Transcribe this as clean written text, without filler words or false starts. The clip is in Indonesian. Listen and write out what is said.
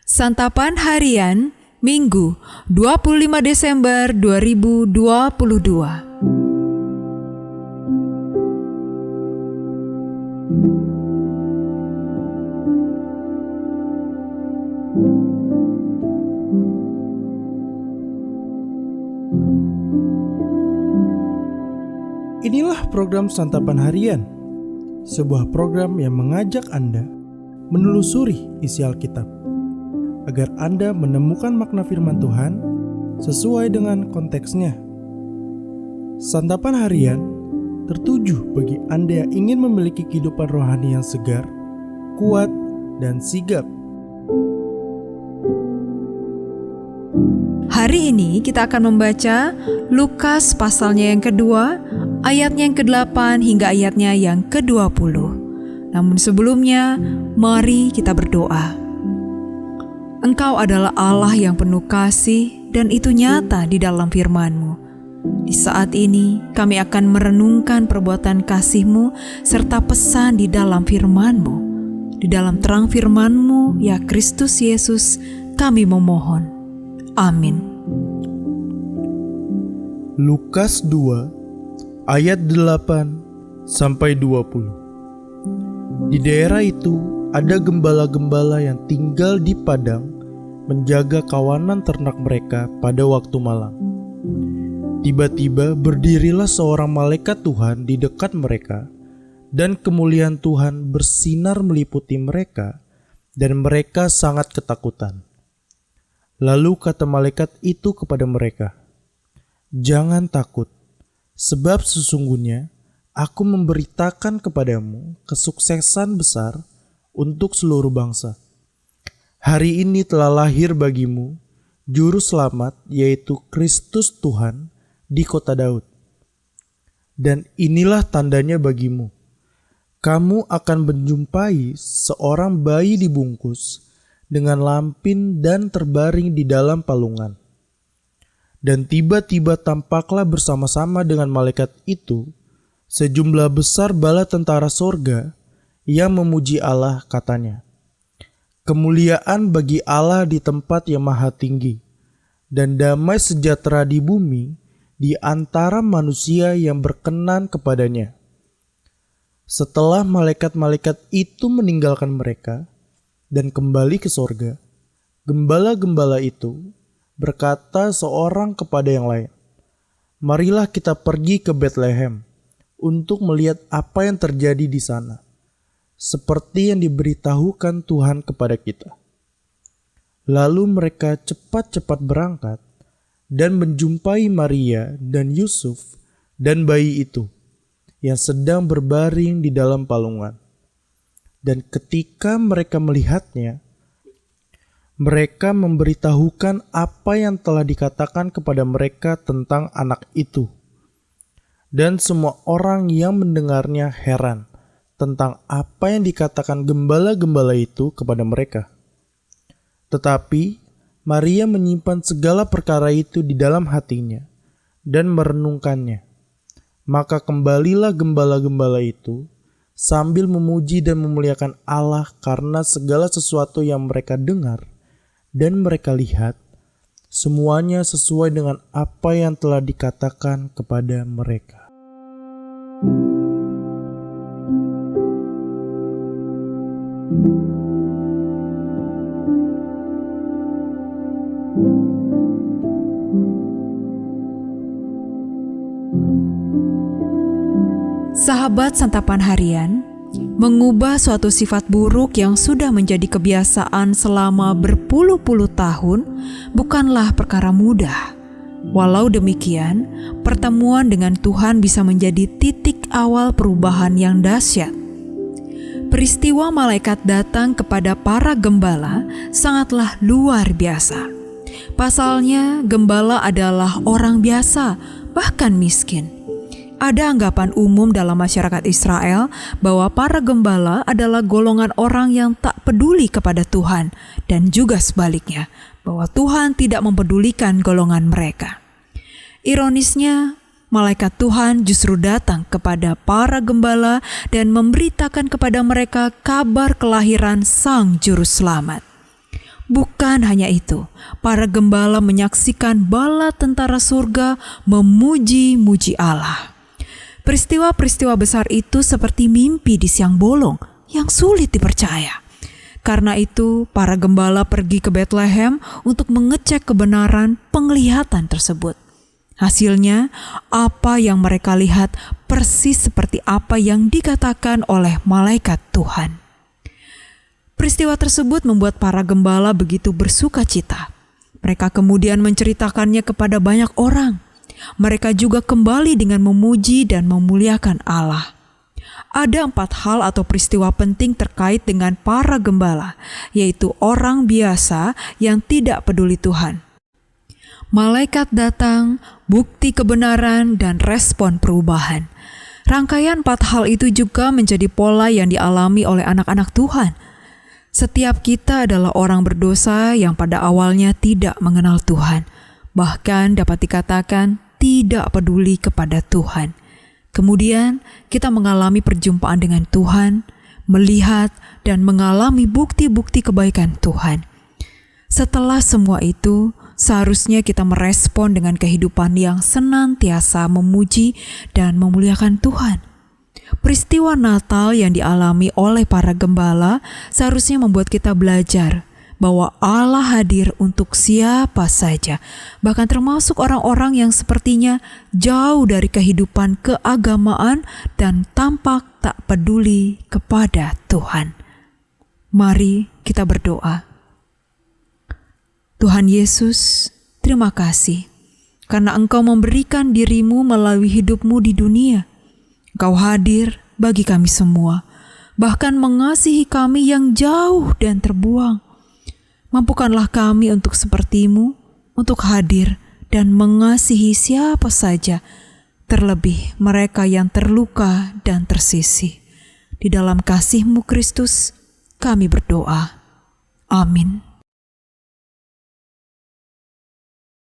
Santapan Harian Minggu 25 Desember 2022. Inilah program Santapan Harian, sebuah program yang mengajak Anda menelusuri isi Alkitab, agar Anda menemukan makna firman Tuhan sesuai dengan konteksnya. Santapan Harian tertuju bagi Anda yang ingin memiliki kehidupan rohani yang segar, kuat, dan sigap. Hari ini kita akan membaca Lukas pasalnya yang kedua, ayatnya yang ke-8 hingga ayatnya yang ke-20. Namun sebelumnya, mari kita berdoa. Engkau adalah Allah yang penuh kasih dan itu nyata di dalam firman-Mu. Di saat ini kami akan merenungkan perbuatan kasih-Mu serta pesan di dalam firman-Mu. Di dalam terang firman-Mu, ya Kristus Yesus, kami memohon. Amin. Lukas 2 ayat 8 sampai 20. Di daerah itu ada gembala-gembala yang tinggal di padang menjaga kawanan ternak mereka pada waktu malam. Tiba-tiba berdirilah seorang malaikat Tuhan di dekat mereka, dan kemuliaan Tuhan bersinar meliputi mereka, dan mereka sangat ketakutan. Lalu kata malaikat itu kepada mereka, "Jangan takut, sebab sesungguhnya Aku memberitakan kepadamu kesuksesan besar untuk seluruh bangsa. Hari ini telah lahir bagimu Juru Selamat, yaitu Kristus Tuhan di kota Daud. Dan inilah tandanya bagimu. Kamu akan menjumpai seorang bayi dibungkus dengan lampin dan terbaring di dalam palungan." Dan tiba-tiba tampaklah bersama-sama dengan malaikat itu sejumlah besar bala tentara sorga yang memuji Allah, katanya, "Kemuliaan bagi Allah di tempat yang maha tinggi, dan damai sejahtera di bumi di antara manusia yang berkenan kepadanya." Setelah malaikat-malaikat itu meninggalkan mereka dan kembali ke sorga, gembala-gembala itu berkata seorang kepada yang lain, "Marilah kita pergi ke Betlehem untuk melihat apa yang terjadi di sana, seperti yang diberitahukan Tuhan kepada kita." Lalu mereka cepat-cepat berangkat dan menjumpai Maria dan Yusuf dan bayi itu yang sedang berbaring di dalam palungan. Dan ketika mereka melihatnya, mereka memberitahukan apa yang telah dikatakan kepada mereka tentang anak itu. Dan semua orang yang mendengarnya heran tentang apa yang dikatakan gembala-gembala itu kepada mereka. Tetapi Maria menyimpan segala perkara itu di dalam hatinya dan merenungkannya. Maka kembalilah gembala-gembala itu sambil memuji dan memuliakan Allah karena segala sesuatu yang mereka dengar dan mereka lihat, semuanya sesuai dengan apa yang telah dikatakan kepada mereka. Sahabat Santapan Harian, mengubah suatu sifat buruk yang sudah menjadi kebiasaan selama berpuluh-puluh tahun bukanlah perkara mudah. Walau demikian, pertemuan dengan Tuhan bisa menjadi titik awal perubahan yang dahsyat. Peristiwa malaikat datang kepada para gembala sangatlah luar biasa. Pasalnya, gembala adalah orang biasa, bahkan miskin. Ada anggapan umum dalam masyarakat Israel bahwa para gembala adalah golongan orang yang tak peduli kepada Tuhan, dan juga sebaliknya, bahwa Tuhan tidak mempedulikan golongan mereka. Ironisnya, malaikat Tuhan justru datang kepada para gembala dan memberitakan kepada mereka kabar kelahiran Sang Juru Selamat. Bukan hanya itu, para gembala menyaksikan bala tentara surga memuji-muji Allah. Peristiwa-peristiwa besar itu seperti mimpi di siang bolong yang sulit dipercaya. Karena itu, para gembala pergi ke Bethlehem untuk mengecek kebenaran penglihatan tersebut. Hasilnya, apa yang mereka lihat persis seperti apa yang dikatakan oleh malaikat Tuhan. Peristiwa tersebut membuat para gembala begitu bersuka cita. Mereka kemudian menceritakannya kepada banyak orang. Mereka juga kembali dengan memuji dan memuliakan Allah. Ada 4 hal atau peristiwa penting terkait dengan para gembala, yaitu orang biasa yang tidak peduli Tuhan. Malaikat datang, bukti kebenaran, dan respon perubahan. Rangkaian 4 hal itu juga menjadi pola yang dialami oleh anak-anak Tuhan. Setiap kita adalah orang berdosa yang pada awalnya tidak mengenal Tuhan, bahkan dapat dikatakan tidak peduli kepada Tuhan. Kemudian kita mengalami perjumpaan dengan Tuhan, melihat dan mengalami bukti-bukti kebaikan Tuhan. Setelah semua itu, seharusnya kita merespon dengan kehidupan yang senantiasa memuji dan memuliakan Tuhan. Peristiwa Natal yang dialami oleh para gembala seharusnya membuat kita belajar bahwa Allah hadir untuk siapa saja, bahkan termasuk orang-orang yang sepertinya jauh dari kehidupan keagamaan dan tampak tak peduli kepada Tuhan. Mari kita berdoa. Tuhan Yesus, terima kasih karena Engkau memberikan diri-Mu melalui hidup-Mu di dunia. Engkau hadir bagi kami semua, bahkan mengasihi kami yang jauh dan terbuang. Mampukanlah kami untuk seperti-Mu, untuk hadir dan mengasihi siapa saja, terlebih mereka yang terluka dan tersisih. Di dalam kasih-Mu Kristus, kami berdoa. Amin.